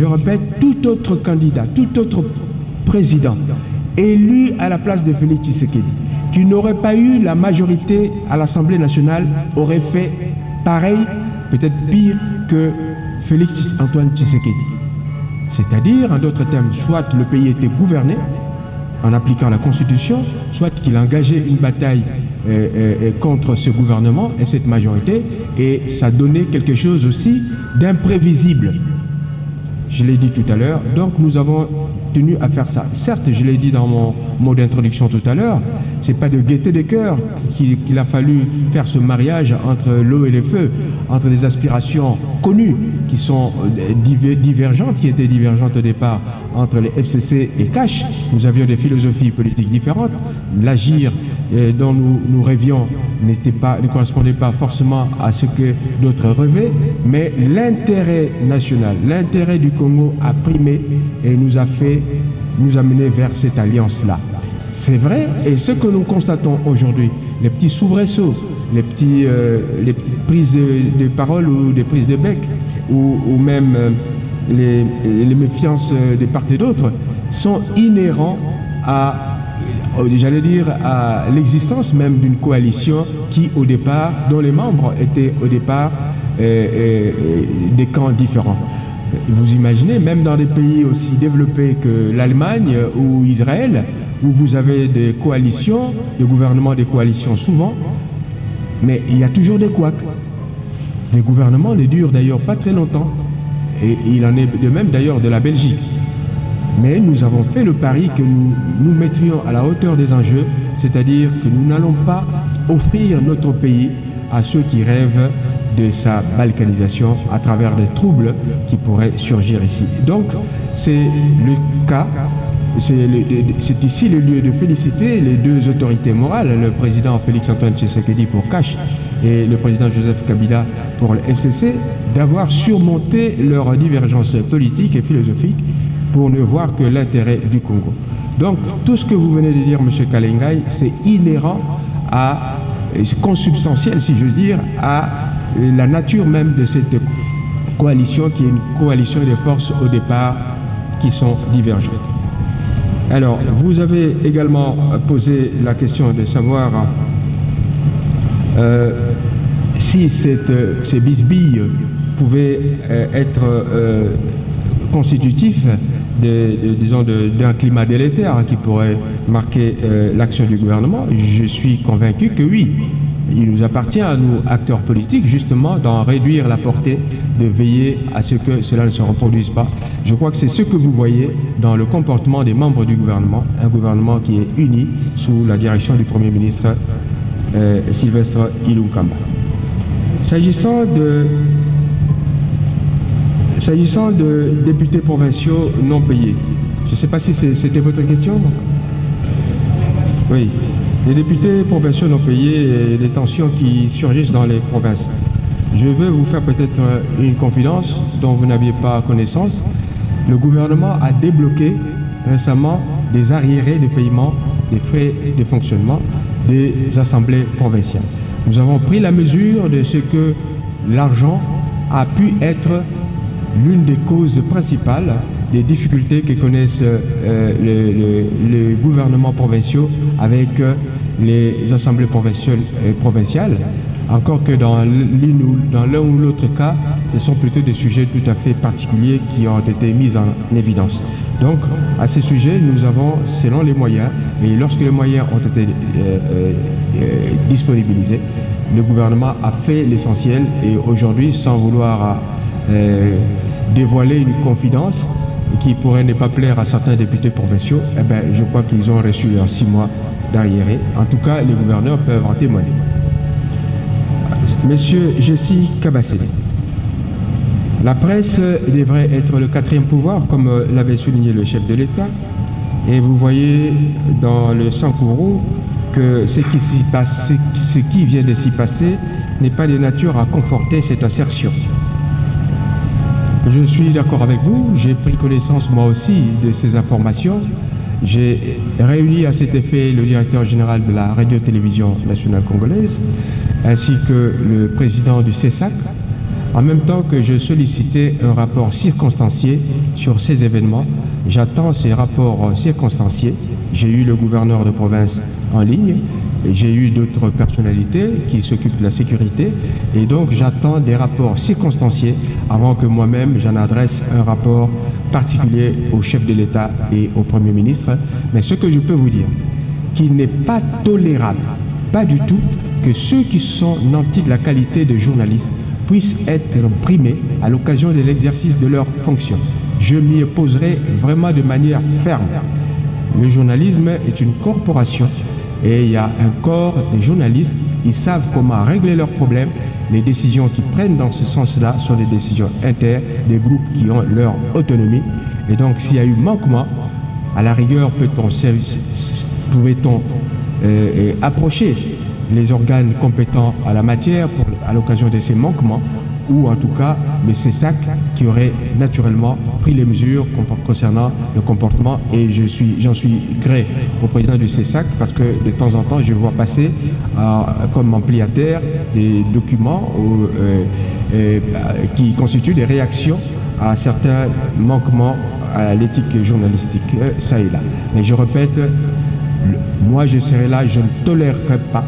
répète, tout autre candidat, tout autre président élu à la place de Félix Tshisekedi, qui n'aurait pas eu la majorité à l'Assemblée nationale, aurait fait pareil, peut-être pire que Félix Antoine Tshisekedi. C'est-à-dire, en d'autres termes, soit le pays était gouverné en appliquant la Constitution, soit qu'il engageait une bataille contre ce gouvernement et cette majorité, et ça donnait quelque chose aussi d'imprévisible. Je l'ai dit tout à l'heure, donc nous avons tenu à faire ça. Certes, je l'ai dit dans mon mot d'introduction tout à l'heure, c'est pas de gaieté des cœurs qu'il a fallu faire ce mariage entre l'eau et le feu, entre des aspirations connues qui sont divergentes, qui étaient divergentes au départ entre les FCC et CACH. Nous avions des philosophies politiques différentes. L'agir dont nous rêvions ne correspondait pas forcément à ce que d'autres rêvaient, mais l'intérêt national, l'intérêt du Congo a primé et nous a mené vers cette alliance-là. C'est vrai, et ce que nous constatons aujourd'hui, les petits soubresauts, les petites prises de parole ou des prises de bec, ou même les méfiances de part et d'autre, sont inhérents à, j'allais dire, à l'existence même d'une coalition qui, au départ, dont les membres étaient au départ des camps différents. Vous imaginez, même dans des pays aussi développés que l'Allemagne ou Israël, où vous avez des coalitions, des gouvernements des coalitions souvent, mais il y a toujours des couacs. Des gouvernements ne durent d'ailleurs pas très longtemps. Et il en est de même d'ailleurs de la Belgique. Mais nous avons fait le pari que nous nous mettrions à la hauteur des enjeux, c'est-à-dire que nous n'allons pas offrir notre pays à ceux qui rêvent de sa balkanisation à travers des troubles qui pourraient surgir ici. Donc, c'est le cas, c'est ici le lieu de féliciter les deux autorités morales, le président Félix Antoine Tshisekedi pour CACH et le président Joseph Kabila pour le FCC, d'avoir surmonté leurs divergences politiques et philosophiques pour ne voir que l'intérêt du Congo. Donc, tout ce que vous venez de dire, M. Kalengai, c'est inhérent à, consubstantiel, si je veux dire, à la nature même de cette coalition, qui est une coalition de forces au départ qui sont divergentes. Alors, vous avez également posé la question de savoir si ces bisbilles pouvaient être constitutifs disons d'un climat délétère qui pourrait marquer l'action du gouvernement. Je suis convaincu que oui. Il nous appartient à nous, acteurs politiques, justement, d'en réduire la portée, de veiller à ce que cela ne se reproduise pas. Je crois que c'est ce que vous voyez dans le comportement des membres du gouvernement, un gouvernement qui est uni sous la direction du Premier ministre Sylvestre Ilunga. S'agissant de députés provinciaux non payés, je ne sais pas si c'était votre question. Oui. Les députés provinciaux non payés et les tensions qui surgissent dans les provinces. Je veux vous faire peut-être une confidence dont vous n'aviez pas connaissance. Le gouvernement a débloqué récemment des arriérés de paiement des frais de fonctionnement des assemblées provinciales. Nous avons pris la mesure de ce que l'argent a pu être l'une des causes principales des difficultés que connaissent les gouvernements provinciaux avec les assemblées provinciales, encore que dans l'un ou l'autre cas, ce sont plutôt des sujets tout à fait particuliers qui ont été mis en évidence. Donc, à ces sujets, nous avons, selon les moyens, et lorsque les moyens ont été disponibilisés, le gouvernement a fait l'essentiel, et aujourd'hui, sans vouloir dévoiler une confidence qui pourrait ne pas plaire à certains députés provinciaux, eh bien, je crois qu'ils ont reçu leurs 6 mois d'arriérés. En tout cas, les gouverneurs peuvent en témoigner. Monsieur Jessie Kabassé, la presse devrait être le 4e pouvoir, comme l'avait souligné le chef de l'État, et vous voyez dans le Sankourou que ce qui vient de s'y passer n'est pas de nature à conforter cette assertion. Je suis d'accord avec vous, j'ai pris connaissance moi aussi de ces informations. J'ai réuni à cet effet le directeur général de la radio-télévision nationale congolaise, ainsi que le président du CESAC, En même temps que je sollicitais un rapport circonstancié sur ces événements, j'attends ces rapports circonstanciés. J'ai eu le gouverneur de province en ligne, j'ai eu d'autres personnalités qui s'occupent de la sécurité, et donc j'attends des rapports circonstanciés avant que moi-même j'en adresse un rapport particulier au chef de l'État et au Premier ministre. Mais ce que je peux vous dire, qu'il n'est pas tolérable, pas du tout, que ceux qui sont nantis de la qualité de journalistes puissent être brimés à l'occasion de l'exercice de leurs fonctions. Je m'y opposerai vraiment de manière ferme. Le journalisme est une corporation et il y a un corps de journalistes, ils savent comment régler leurs problèmes. Les décisions qu'ils prennent dans ce sens-là sont des décisions internes, des groupes qui ont leur autonomie. Et donc s'il y a eu manquement, à la rigueur pouvait-on approcher les organes compétents à la matière à l'occasion de ces manquements, ou en tout cas le CESAC qui aurait naturellement pris les mesures concernant le comportement, et j'en suis gré au président du CESAC parce que de temps en temps je vois passer comme ampliataire des documents qui constituent des réactions à certains manquements à l'éthique journalistique, ça et là. Mais je répète, moi je serai là, je ne tolérerai pas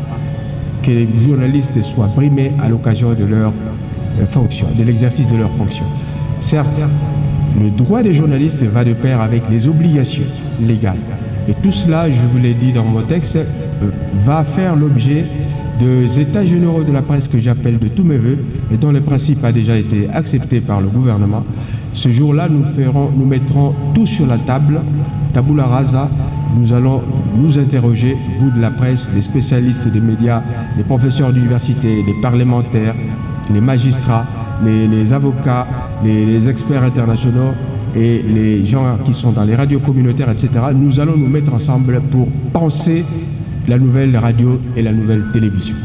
que les journalistes soient brimés à l'occasion de leur fonction, de l'exercice de leurs fonctions. Certes, le droit des journalistes va de pair avec les obligations légales. Et tout cela, je vous l'ai dit dans mon texte, va faire l'objet des états généraux de la presse que j'appelle de tous mes voeux et dont le principe a déjà été accepté par le gouvernement. Ce jour-là, nous mettrons tout sur la table, tabula rasa. Nous allons nous interroger, vous de la presse, les spécialistes des médias, les professeurs d'université, les parlementaires, les magistrats, les avocats, les experts internationaux et les gens qui sont dans les radios communautaires, etc. Nous allons nous mettre ensemble pour penser la nouvelle radio et la nouvelle télévision.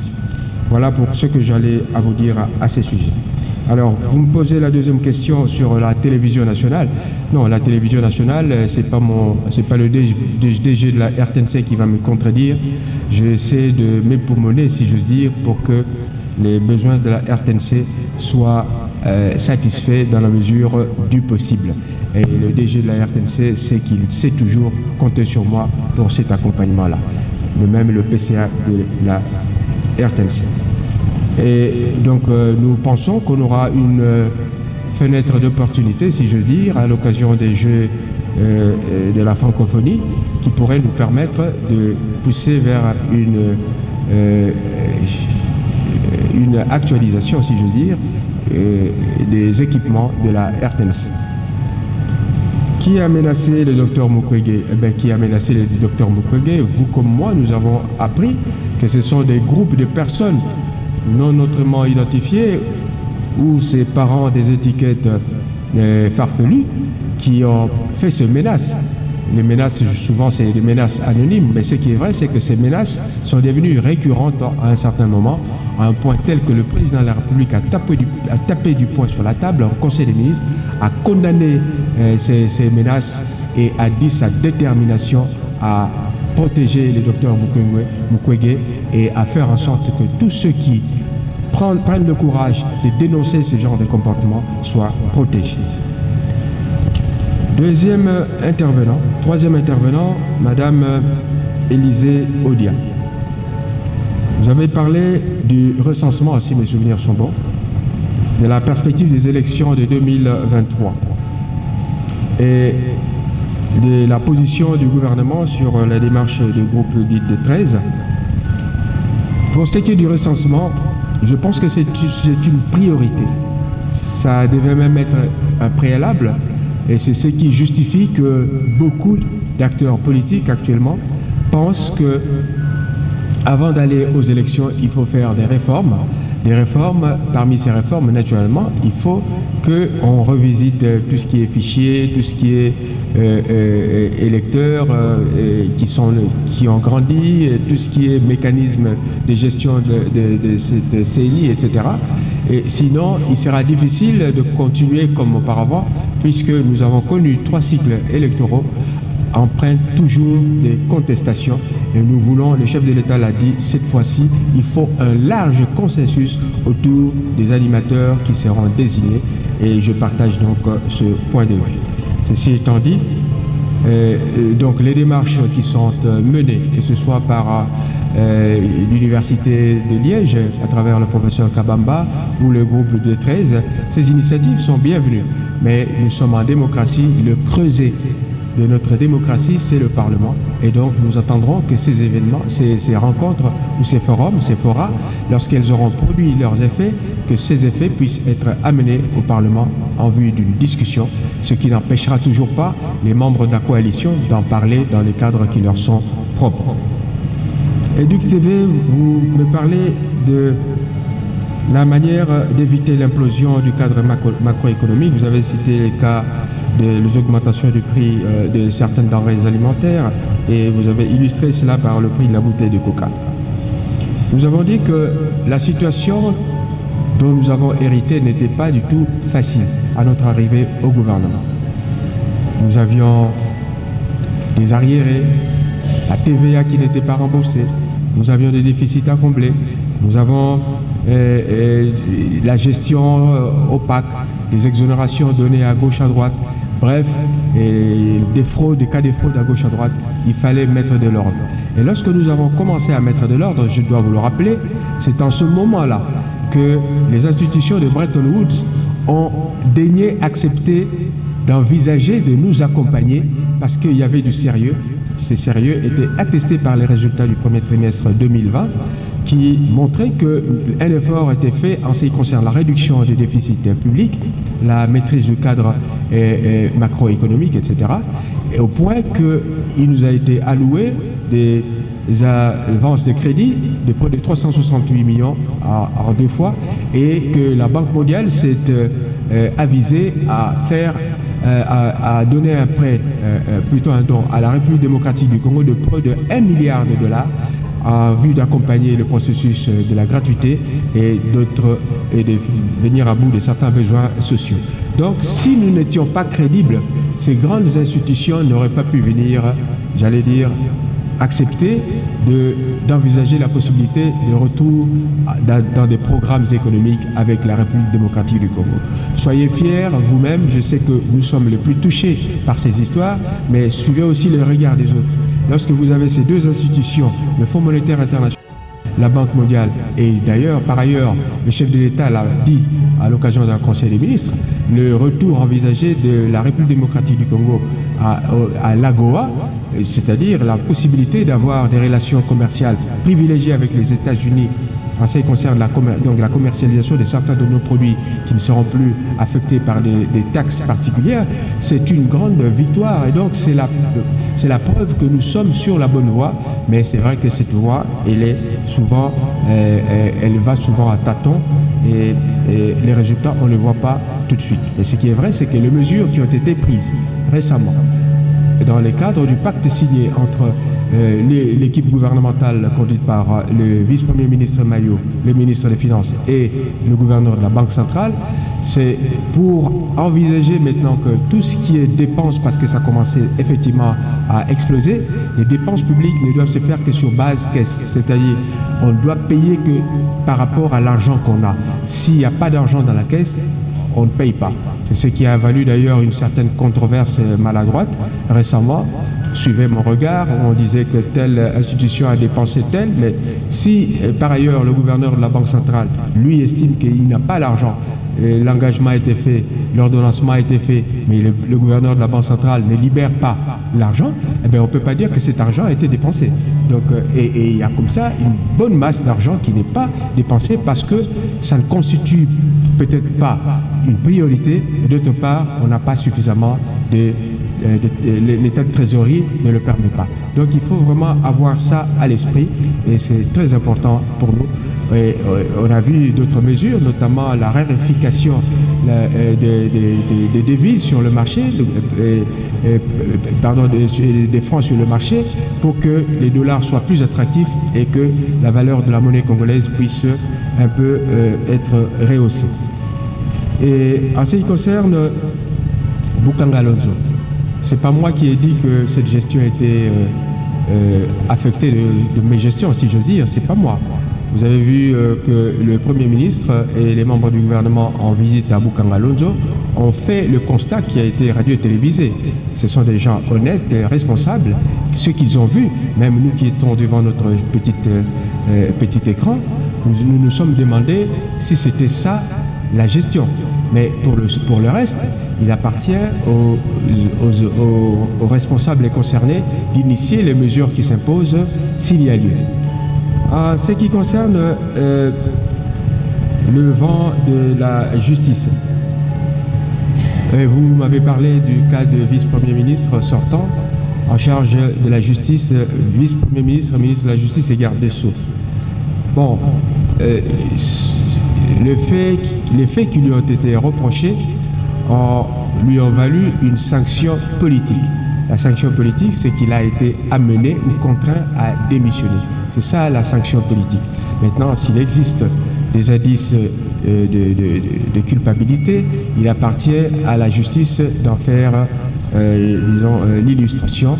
Voilà pour ce que j'allais à vous dire à ces sujets. Alors, vous me posez la deuxième question sur la télévision nationale. Non, la télévision nationale, c'est pas le DG de la RTNC qui va me contredire. J'essaie de m'époumoner, si j'ose dire, pour que les besoins de la RTNC soient satisfaits dans la mesure du possible. Et le DG de la RTNC sait qu'il sait toujours compter sur moi pour cet accompagnement-là. De même le PCA de la RTNC. Et donc nous pensons qu'on aura une fenêtre d'opportunité, si je veux dire, à l'occasion des Jeux de la francophonie, qui pourrait nous permettre de pousser vers une actualisation, si je veux dire, des équipements de la RTNC. Qui a menacé le docteur Mukwege? Eh bien, qui a menacé le docteur Mukwege? Vous comme moi, nous avons appris que ce sont des groupes de personnes non autrement identifiés ou ses parents des étiquettes farfelues qui ont fait ces menaces. Les menaces, souvent, c'est des menaces anonymes, mais ce qui est vrai, c'est que ces menaces sont devenues récurrentes à un certain moment, à un point tel que le président de la République a tapé du poing sur la table au Conseil des ministres, a condamné ces menaces et a dit sa détermination à protéger le docteur Mukwege et à faire en sorte que tous ceux qui prennent le courage de dénoncer ce genre de comportement soient protégés. Troisième intervenant, Madame Élisée Odia. Vous avez parlé du recensement, si mes souvenirs sont bons, de la perspective des élections de 2023 et de la position du gouvernement sur la démarche du groupe dit de 13. Pour ce qui est du recensement, je pense que c'est une priorité. Ça devait même être un préalable, et c'est ce qui justifie que beaucoup d'acteurs politiques actuellement pensent que avant d'aller aux élections, il faut faire des réformes. Parmi ces réformes, naturellement, il faut qu'on revisite tout ce qui est fichier, tout ce qui est électeurs qui ont grandi, tout ce qui est mécanisme de gestion de cette CNI, etc. Et sinon, il sera difficile de continuer comme auparavant, puisque nous avons connu 3 cycles électoraux empruntent toujours des contestations. Et nous voulons, le chef de l'État l'a dit, cette fois-ci, il faut un large consensus autour des animateurs qui seront désignés. Et je partage donc ce point de vue. Ceci étant dit, donc les démarches qui sont menées, que ce soit par l'Université de Liège, à travers le professeur Kabamba, ou le groupe de 13, ces initiatives sont bienvenues. Mais nous sommes en démocratie, le creuset de notre démocratie, c'est le Parlement. Et donc, nous attendrons que ces événements, ces rencontres ou ces forums, ces forats, lorsqu'elles auront produit leurs effets, que ces effets puissent être amenés au Parlement en vue d'une discussion, ce qui n'empêchera toujours pas les membres de la coalition d'en parler dans les cadres qui leur sont propres. Éduc TV, vous me parlez de la manière d'éviter l'implosion du cadre macroéconomique. Vous avez cité les cas des augmentations du prix de certaines denrées alimentaires et vous avez illustré cela par le prix de la bouteille de coca. Nous avons dit que la situation dont nous avons hérité n'était pas du tout facile à notre arrivée au gouvernement. Nous avions des arriérés, la TVA qui n'était pas remboursée, nous avions des déficits à combler, nous avons la gestion opaque, des exonérations données à gauche à droite. Bref, des fraudes, des cas de fraude à gauche à droite, il fallait mettre de l'ordre. Et lorsque nous avons commencé à mettre de l'ordre, je dois vous le rappeler, c'est en ce moment-là que les institutions de Bretton Woods ont daigné accepter d'envisager de nous accompagner parce qu'il y avait du sérieux. Ces sérieux étaient attestés par les résultats du premier trimestre 2020 qui montraient qu'un effort était fait en ce qui concerne la réduction des déficits publics, la maîtrise du cadre macroéconomique, etc. Et au point qu'il nous a été alloué des avances de crédit de près de 368 millions en 2 fois et que la Banque mondiale s'est avisée à faire à donner un prêt, plutôt un don à la République démocratique du Congo de près de 1 milliard de dollars en vue d'accompagner le processus de la gratuité et de venir à bout de certains besoins sociaux. Donc si nous n'étions pas crédibles, ces grandes institutions n'auraient pas pu venir, j'allais dire, accepter d'envisager la possibilité de retour dans des programmes économiques avec la République démocratique du Congo. Soyez fiers vous-même, je sais que nous sommes les plus touchés par ces histoires, mais suivez aussi le regard des autres. Lorsque vous avez ces deux institutions, le Fonds monétaire international, la Banque mondiale, et d'ailleurs, par ailleurs, le chef de l'État l'a dit à l'occasion d'un conseil des ministres, le retour envisagé de la République démocratique du Congo à l'AGOA, c'est-à-dire la possibilité d'avoir des relations commerciales privilégiées avec les États-Unis en ce qui concerne la commercialisation de certains de nos produits qui ne seront plus affectés par des taxes particulières, c'est une grande victoire et donc c'est la preuve que nous sommes sur la bonne voie, mais c'est vrai que cette voie, elle va souvent à tâtons et les résultats, on ne les voit pas tout de suite. Et ce qui est vrai, c'est que les mesures qui ont été prises récemment dans le cadre du pacte signé entre l'équipe gouvernementale conduite par le vice-premier ministre Mayo, le ministre des Finances et le gouverneur de la Banque centrale, c'est pour envisager maintenant que tout ce qui est dépenses, parce que ça commençait effectivement à exploser, les dépenses publiques ne doivent se faire que sur base caisse, c'est-à-dire on ne doit payer que par rapport à l'argent qu'on a. S'il n'y a pas d'argent dans la caisse, on ne paye pas. C'est ce qui a valu d'ailleurs une certaine controverse maladroite récemment. Suivez mon regard, on disait que telle institution a dépensé telle, mais si par ailleurs le gouverneur de la Banque centrale, lui, estime qu'il n'a pas l'argent, l'engagement a été fait, l'ordonnancement a été fait, mais le gouverneur de la Banque centrale ne libère pas l'argent, eh bien on ne peut pas dire que cet argent a été dépensé. Donc, et il y a comme ça une bonne masse d'argent qui n'est pas dépensée parce que ça ne constitue peut-être pas une priorité, et d'autre part, on n'a pas suffisamment l'état de trésorerie ne le permet pas. Donc il faut vraiment avoir ça à l'esprit et c'est très important pour nous. Et on a vu d'autres mesures, notamment la raréfication des devises sur le marché, des francs sur le marché, pour que les dollars soient plus attractifs et que la valeur de la monnaie congolaise puisse un peu être rehaussée. Et en ce qui concerne Bukanga Alonso, c'est pas moi qui ai dit que cette gestion était affectée de mes gestions, si j'ose dire, c'est pas moi. Vous avez vu que le Premier ministre et les membres du gouvernement en visite à Boukangalonzo ont fait le constat qui a été radio et télévisé. Ce sont des gens honnêtes et responsables. Ceux qu'ils ont vus, même nous qui étions devant notre petit écran, nous nous sommes demandé si c'était ça la gestion. Mais pour le reste, il appartient aux responsables concernés d'initier les mesures qui s'imposent s'il y a lieu. En ce qui concerne le vent de la justice, vous m'avez parlé du cas de vice-premier ministre sortant en charge de la justice, vice-premier ministre, ministre de la Justice et garde des Sceaux. Bon, les faits qui lui ont été reprochés lui ont valu une sanction politique. La sanction politique, c'est qu'il a été amené ou contraint à démissionner. C'est ça la sanction politique. Maintenant, s'il existe des indices de culpabilité, il appartient à la justice d'en faire, disons, l'illustration.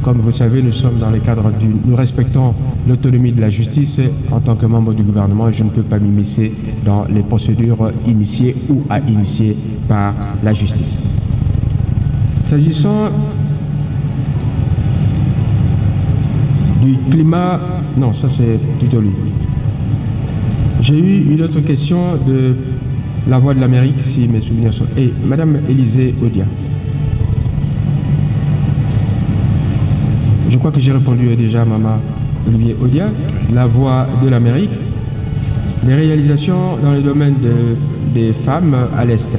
Comme vous le savez, nous sommes dans le cadre nous respectons l'autonomie de la justice en tant que membre du gouvernement. Je ne peux pas m'immiscer dans les procédures initiées ou à initier par la justice. S'agissant du climat, non, ça c'est plutôt lui. J'ai eu une autre question de La Voix de l'Amérique, si mes souvenirs sont... Et Madame Élisée Odia. Je crois que j'ai répondu déjà à Maman Olivier Odia. La Voix de l'Amérique. Les réalisations dans le domaine des femmes à l'Est.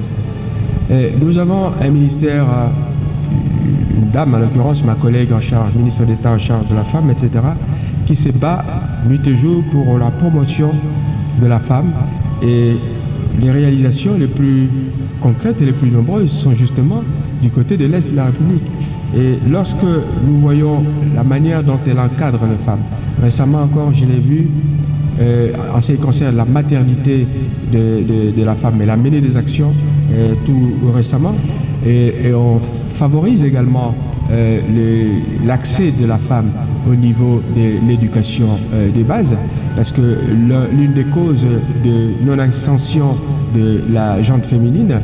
Nous avons un ministère, une dame en l'occurrence, ma collègue en charge, ministre d'État en charge de la femme, etc., qui se bat nuit et jour pour la promotion de la femme. Et les réalisations les plus concrètes et les plus nombreuses sont justement du côté de l'Est de la République. Et lorsque nous voyons la manière dont elle encadre les femmes, récemment encore je l'ai vu, en ce qui concerne la maternité de la femme, elle a mené des actions tout récemment, et on favorise également l'accès de la femme au niveau de l'éducation des bases, parce que l'une des causes de non-ascension de la gente féminine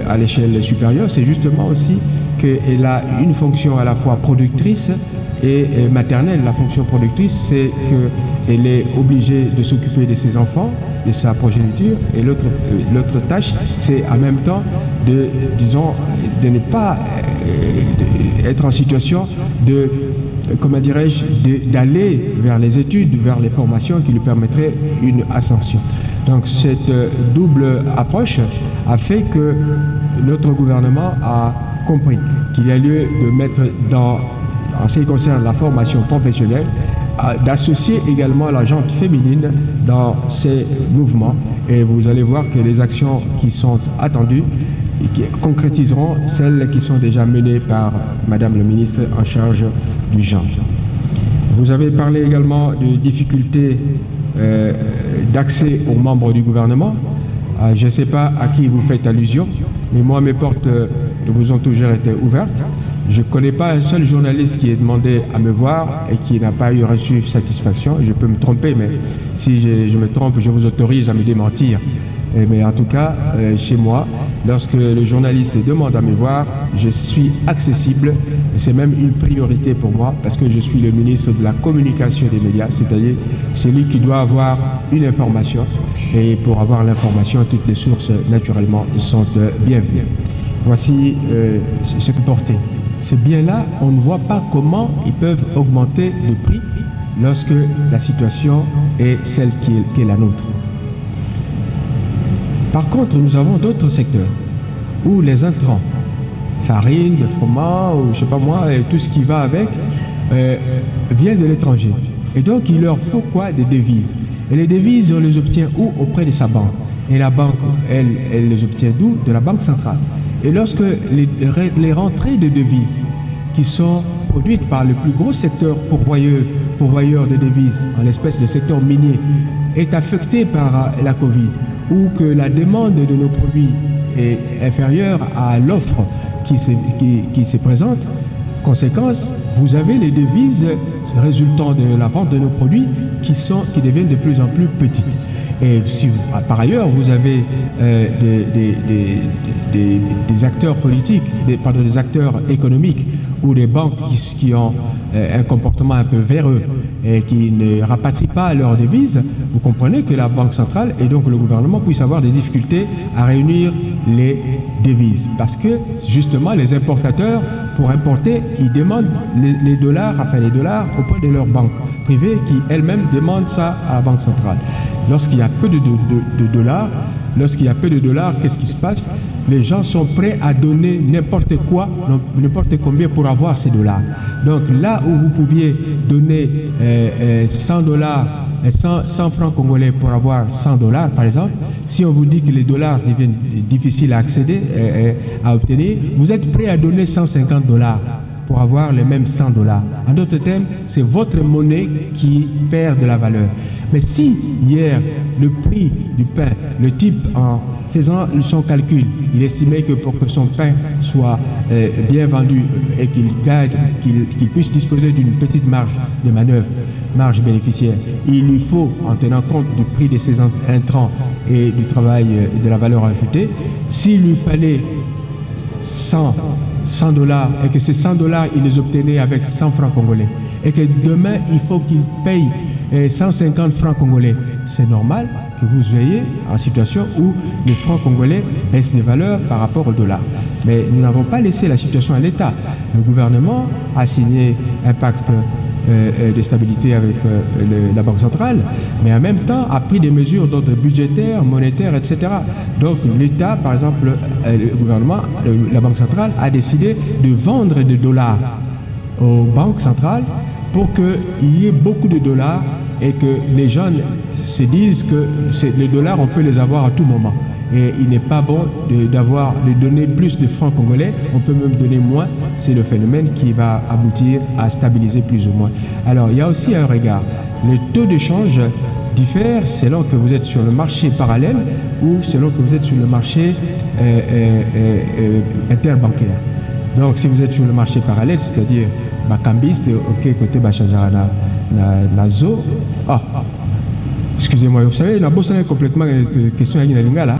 à l'échelle supérieure, c'est justement aussi qu'elle a une fonction à la fois productrice et maternelle. La fonction productrice, c'est qu'elle est obligée de s'occuper de ses enfants, de sa progéniture, et l'autre tâche, c'est en même temps de ne pas être en situation de, comment dirais-je, d'aller vers les études, vers les formations qui lui permettraient une ascension. Donc cette double approche a fait que notre gouvernement a compris qu'il y a lieu de mettre en ce qui concerne la formation professionnelle, d'associer également la gente féminine dans ces mouvements, et vous allez voir que les actions qui sont attendues et qui concrétiseront celles qui sont déjà menées par Madame le ministre en charge du genre. Vous avez parlé également de difficultés d'accès aux membres du gouvernement. Je ne sais pas à qui vous faites allusion, mais moi mes portes vous ont toujours été ouvertes. Je ne connais pas un seul journaliste qui ait demandé à me voir et qui n'a pas eu reçu satisfaction. Je peux me tromper, mais si je me trompe, je vous autorise à me démentir. Mais en tout cas, chez moi, lorsque le journaliste demande à me voir, je suis accessible. C'est même une priorité pour moi parce que je suis le ministre de la communication des médias, c'est-à-dire celui qui doit avoir une information. Et pour avoir l'information, toutes les sources, naturellement, sont bienvenues. Voici ce que porter. Ces biens-là, on ne voit pas comment ils peuvent augmenter le prix lorsque la situation est celle qui est la nôtre. Par contre, nous avons d'autres secteurs où les intrants, farine, de froment, ou je sais pas moi, et tout ce qui va avec, viennent de l'étranger. Et donc, il leur faut quoi? Des devises. Et les devises, on les obtient où? Auprès de sa banque. Et la banque, elle les obtient d'où? De la banque centrale. Et lorsque les rentrées de devises qui sont produites par le plus gros secteur pourvoyeur de devises, en l'espèce le secteur minier, est affecté par la Covid, ou que la demande de nos produits est inférieure à l'offre qui se présentent. Conséquence, vous avez les devises résultant de la vente de nos produits qui deviennent de plus en plus petites. Et si par ailleurs vous avez des acteurs politiques, des acteurs économiques ou des banques qui ont un comportement un peu véreux et qui ne rapatrient pas leurs devises, vous comprenez que la Banque centrale et donc le gouvernement puissent avoir des difficultés à réunir les devises. Parce que justement les importateurs, pour importer, ils demandent les dollars auprès de leurs banques privées qui elles-mêmes demandent ça à la Banque centrale. Lorsqu'il y a peu de dollars, qu'est-ce qui se passe? Les gens sont prêts à donner n'importe quoi, n'importe combien pour avoir ces dollars. Donc là où vous pouviez donner 100 francs congolais pour avoir 100 dollars par exemple, si on vous dit que les dollars deviennent difficiles à accéder, à obtenir, vous êtes prêt à donner 150 dollars pour avoir les mêmes 100 dollars. En d'autres termes, c'est votre monnaie qui perd de la valeur. Mais si hier, le prix du pain, le type en faisant son calcul, il estimait que pour que son pain soit bien vendu et qu'il gagne, qu'il puisse disposer d'une petite marge de manœuvre, marge bénéficiaire, il lui faut, en tenant compte du prix de ses intrants et du travail de la valeur ajoutée, s'il lui fallait 100 dollars et que ces 100 dollars, il les obtenait avec 100 francs congolais et que demain, il faut qu'il paye 150 francs congolais. C'est normal que vous soyez en situation où les francs congolais baissent de valeur par rapport au dollar. Mais nous n'avons pas laissé la situation à l'État. Le gouvernement a signé un pacte de stabilité avec la Banque centrale, mais en même temps a pris des mesures d'ordre budgétaire, monétaire, etc. Donc l'État, par exemple, le gouvernement, la Banque centrale a décidé de vendre des dollars aux banques centrales pour qu'il y ait beaucoup de dollars et que les gens se disent que les dollars, on peut les avoir à tout moment. Et il n'est pas bon de donner plus de francs congolais, on peut même donner moins. C'est le phénomène qui va aboutir à stabiliser plus ou moins. Alors, il y a aussi un regard. Le taux d'échange diffère selon que vous êtes sur le marché parallèle ou selon que vous êtes sur le marché interbancaire. Donc, si vous êtes sur le marché parallèle, c'est-à-dire cambiste, ok, côté Bachajara Nazo. Excusez-moi, vous savez, la bosse est complètement question à Lingala.